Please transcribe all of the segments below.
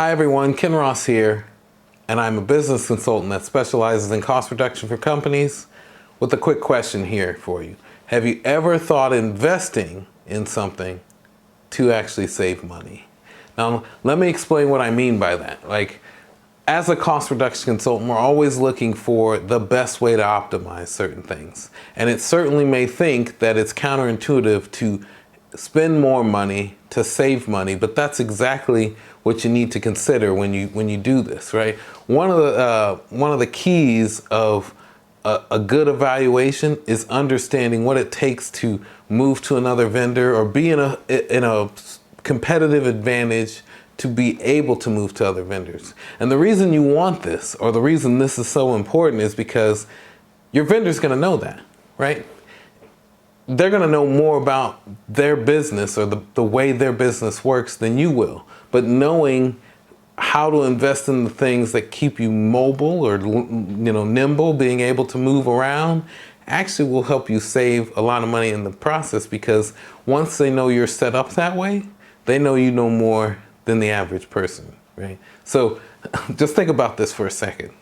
Hi everyone, Ken Ross here, and I'm a business consultant that specializes in cost reduction for companies with a quick question here for you. Have you ever thought investing in something to actually save money? Now, let me explain what I mean by that. As a cost reduction consultant, we're always looking for the best way to optimize certain things. And it certainly may think that it's counterintuitive to spend more money to save money, but that's exactly what you need to consider when you do this, right? One of the keys of a good evaluation is understanding what it takes to move to another vendor or be in a competitive advantage to be able to move to other vendors. And the reason you want this, or the reason this is so important, is because your vendor's going to know that, right? They're going to know more about their business or the way their business works than you will. But knowing how to invest in the things that keep you mobile or nimble, being able to move around, actually will help you save a lot of money in the process, because once they know you're set up that way, they know you know more than the average person, right? So just think about this for a second.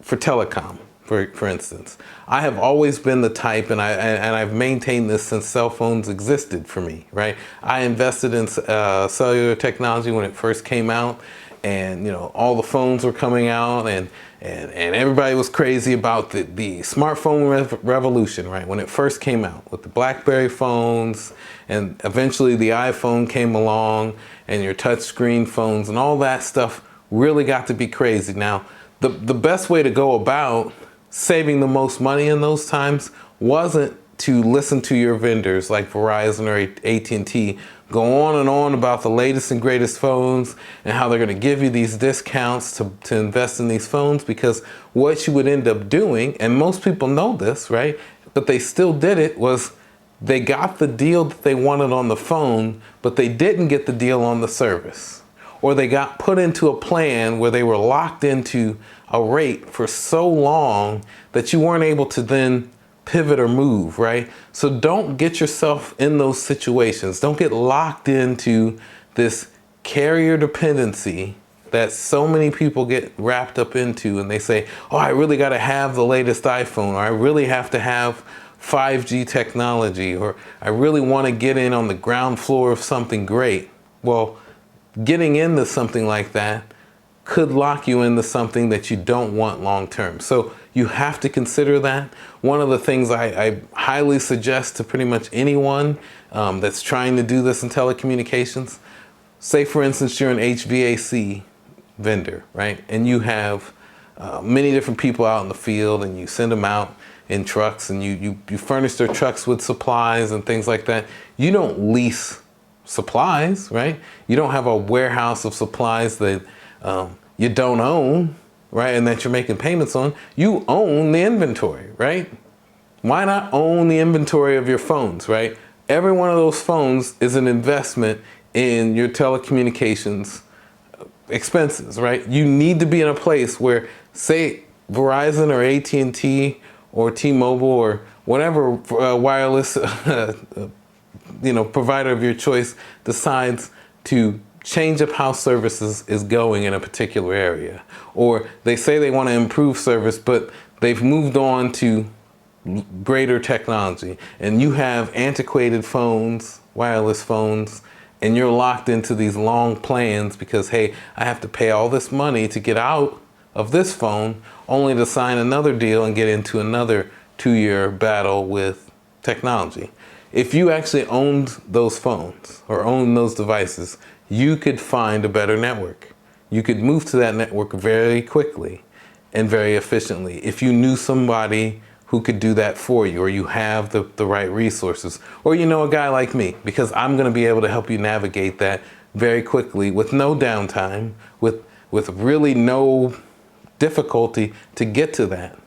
For telecom, for instance, I have always been the type, and I've maintained this since cell phones existed for me, right? I invested in cellular technology when it first came out, and all the phones were coming out, and everybody was crazy about the smartphone revolution, right? When it first came out with the BlackBerry phones, and eventually the iPhone came along, and your touchscreen phones, and all that stuff really got to be crazy. Now, the best way to go about saving the most money in those times wasn't to listen to your vendors like Verizon or AT&T go on and on about the latest and greatest phones and how they're going to give you these discounts to invest in these phones, because what you would end up doing, and most people know this, right, but they still did it, was they got the deal that they wanted on the phone, but they didn't get the deal on the service. Or they got put into a plan where they were locked into a rate for so long that you weren't able to then pivot or move, right? So don't get yourself in those situations. Don't get locked into this carrier dependency that so many people get wrapped up into, and they say, oh, I really got to have the latest iPhone, or I really have to have 5G technology, or I really want to get in on the ground floor of something great. Well, getting into something like that could lock you into something that you don't want long term. So you have to consider that. One of the things I highly suggest to pretty much anyone that's trying to do this in telecommunications, say for instance you're an HVAC vendor, right? And you have many different people out in the field, and you send them out in trucks, and you furnish their trucks with supplies and things like that. You don't lease supplies, right? You don't have a warehouse of supplies that you don't own, right? And that you're making payments on. You own the inventory, right? Why not own the inventory of your phones, right? Every one of those phones is an investment in your telecommunications expenses, right? You need to be in a place where, say, Verizon or AT&T or T-Mobile or whatever wireless provider of your choice decides to change up how services is going in a particular area. Or they say they want to improve service, but they've moved on to greater technology, and you have antiquated phones, wireless phones, and you're locked into these long plans because, hey, I have to pay all this money to get out of this phone, only to sign another deal and get into another 2-year battle with technology. If you actually owned those phones or owned those devices, you could find a better network. You could move to that network very quickly and very efficiently if you knew somebody who could do that for you, or you have the right resources, or a guy like me, because I'm going to be able to help you navigate that very quickly with no downtime, with really no difficulty to get to that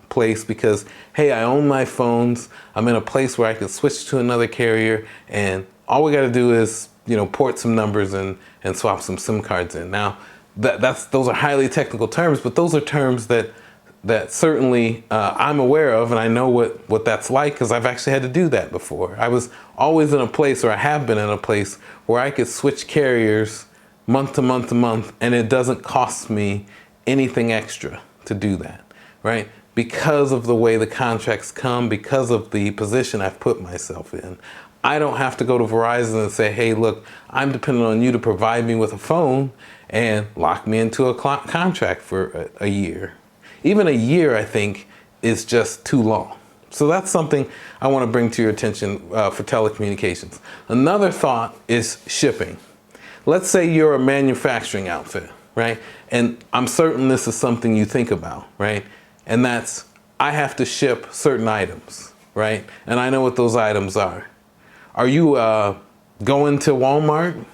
place, because, hey, I own my phones, I'm in a place where I can switch to another carrier, and all we got to do is port some numbers and swap some SIM cards in. Now, those are highly technical terms, but those are terms that certainly I'm aware of, and I know what that's like, because I've actually had to do that before. I was always in a place, or I have been in a place, where I could switch carriers month to month to month, and it doesn't cost me anything extra to do that, right? Because of the way the contracts come, because of the position I've put myself in. I don't have to go to Verizon and say, hey, look, I'm dependent on you to provide me with a phone and lock me into a contract for a year. Even a year, I think, is just too long. So that's something I want to bring to your attention for telecommunications. Another thought is shipping. Let's say you're a manufacturing outfit, right? And I'm certain this is something you think about, right? And that's, I have to ship certain items, right? And I know what those items are. Are you going to Walmart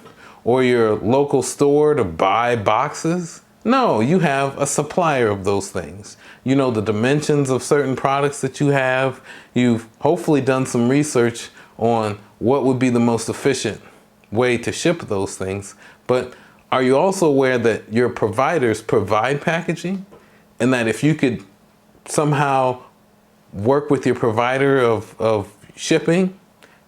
or your local store to buy boxes? No, you have a supplier of those things. You know the dimensions of certain products that you have. You've hopefully done some research on what would be the most efficient way to ship those things. But are you also aware that your providers provide packaging? And that if you could somehow work with your provider of shipping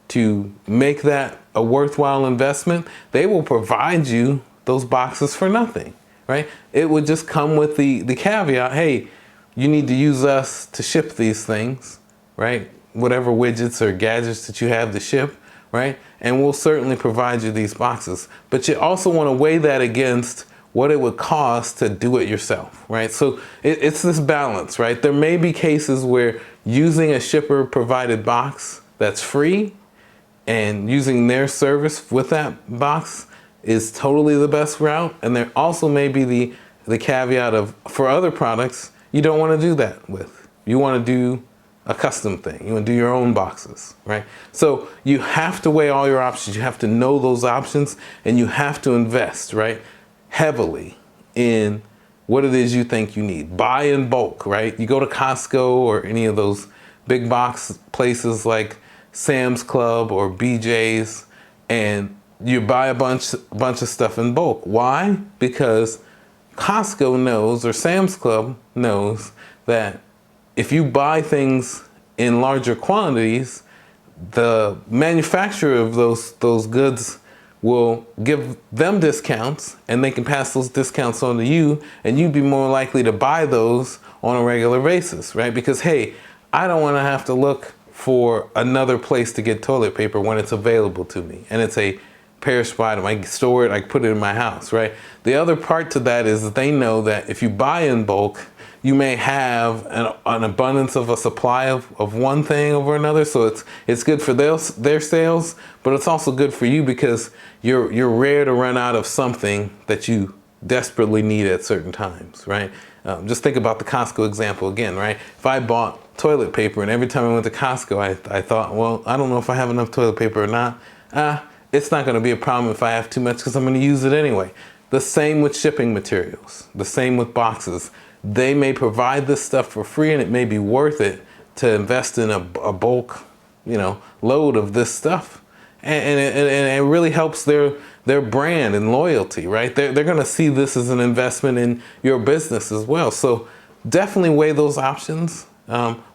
to make that a worthwhile investment, they will provide you those boxes for nothing, right? It would just come with the caveat, hey, you need to use us to ship these things, right? Whatever widgets or gadgets that you have to ship, right? And we'll certainly provide you these boxes. But you also want to weigh that against what it would cost to do it yourself, right? So it's this balance, right? There may be cases where using a shipper provided box that's free and using their service with that box is totally the best route. And there also may be the caveat of, for other products, you don't want to do that with. You want to do a custom thing. You want to do your own boxes, right? So you have to weigh all your options. You have to know those options, and you have to invest, right, heavily in what it is you think you need. Buy in bulk, right? You go to Costco or any of those big box places like Sam's Club or BJ's, and you buy a bunch of stuff in bulk. Why? Because Costco knows, or Sam's Club knows, that if you buy things in larger quantities, the manufacturer of those goods will give them discounts, and they can pass those discounts on to you, and you'd be more likely to buy those on a regular basis, right? Because, hey, I don't want to have to look for another place to get toilet paper when it's available to me, and it's a perishable item. I store it, I put it in my house, right? The other part to that is that they know that if you buy in bulk, you may have an abundance of a supply of one thing over another. So it's good for their sales, but it's also good for you because you're rare to run out of something that you desperately need at certain times, right? Just think about the Costco example again, right? If I bought toilet paper and every time I went to Costco, I thought, well, I don't know if I have enough toilet paper or not. It's not going to be a problem if I have too much because I'm going to use it anyway. The same with shipping materials, the same with boxes. They may provide this stuff for free, and it may be worth it to invest in a bulk, load of this stuff. And it really helps their brand and loyalty, right? They're going to see this as an investment in your business as well. So definitely weigh those options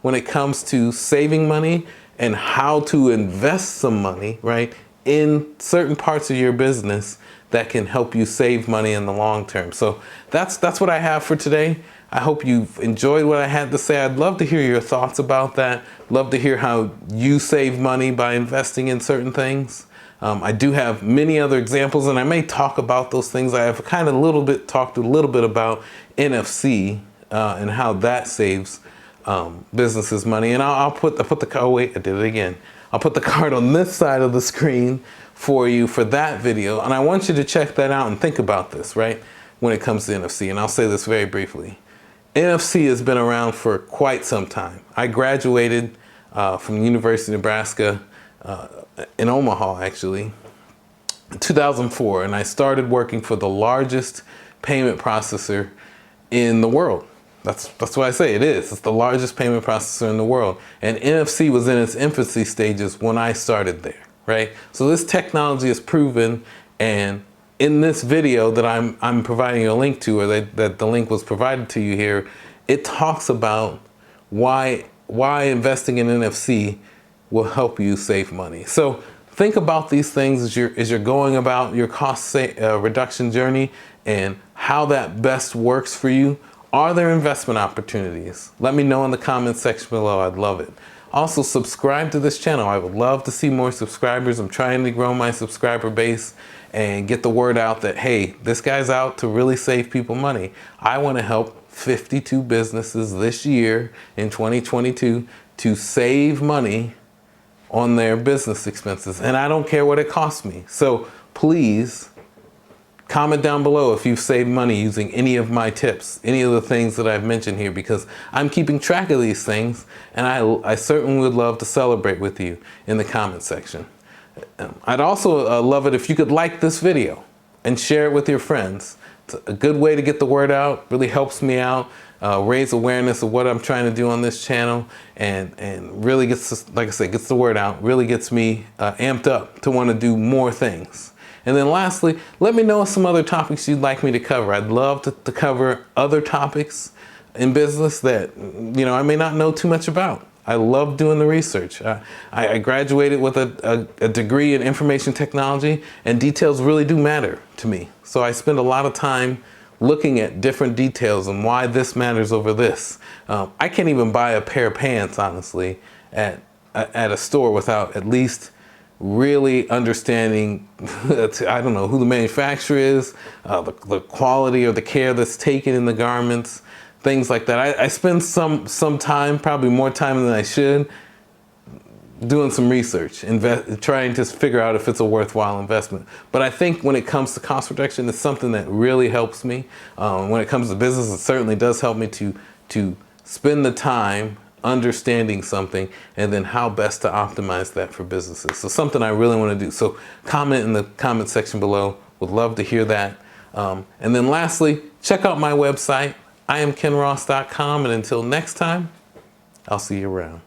when it comes to saving money and how to invest some money, right, in certain parts of your business that can help you save money in the long term. So that's what I have for today. I hope you've enjoyed what I had to say. I'd love to hear your thoughts about that. Love to hear how you save money by investing in certain things. I do have many other examples, and I may talk about those things. I have talked a little bit about NFC and how that saves businesses money. And I'll put the card on this side of the screen for you for that video. And I want you to check that out and think about this, right, when it comes to NFC. And I'll say this very briefly. NFC has been around for quite some time. I graduated from the University of Nebraska in Omaha, actually, in 2004, and I started working for the largest payment processor in the world. That's why I say it is. It's the largest payment processor in the world. And NFC was in its infancy stages when I started there, right? So this technology is proven, and in this video that I'm providing you a link to, or that the link was provided to you here, it talks about why investing in NFC will help you save money. So think about these things as you're going about your cost reduction journey and how that best works for you. Are there investment opportunities? Let me know in the comments section below. I'd love it. Also, subscribe to this channel. I would love to see more subscribers. I'm trying to grow my subscriber base and get the word out that, hey, this guy's out to really save people money. I want to help 52 businesses this year in 2022 to save money on their business expenses. And I don't care what it costs me. So please comment down below if you've saved money using any of my tips, any of the things that I've mentioned here, because I'm keeping track of these things, and I certainly would love to celebrate with you in the comment section. I'd also love it if you could like this video and share it with your friends. It's a good way to get the word out, really helps me out, raise awareness of what I'm trying to do on this channel, and really gets, like I said, gets the word out, really gets me amped up to want to do more things. And then lastly, let me know some other topics you'd like me to cover. I'd love to cover other topics in business that, you know, I may not know too much about. I love doing the research. I graduated with a degree in information technology, and details really do matter to me. So I spend a lot of time looking at different details and why this matters over this. I can't even buy a pair of pants, honestly, at a store without at least really understanding, I don't know, who the manufacturer is, the quality or the care that's taken in the garments, things like that. I spend some time, probably more time than I should, doing some research, trying to figure out if it's a worthwhile investment. But I think when it comes to cost reduction, it's something that really helps me. When it comes to business, it certainly does help me to spend the time understanding something and then how best to optimize that for businesses. So something I really want to do. So comment in the comment section below. Would love to hear that. And then lastly, check out my website, IamKenRoss.com. And until next time, I'll see you around.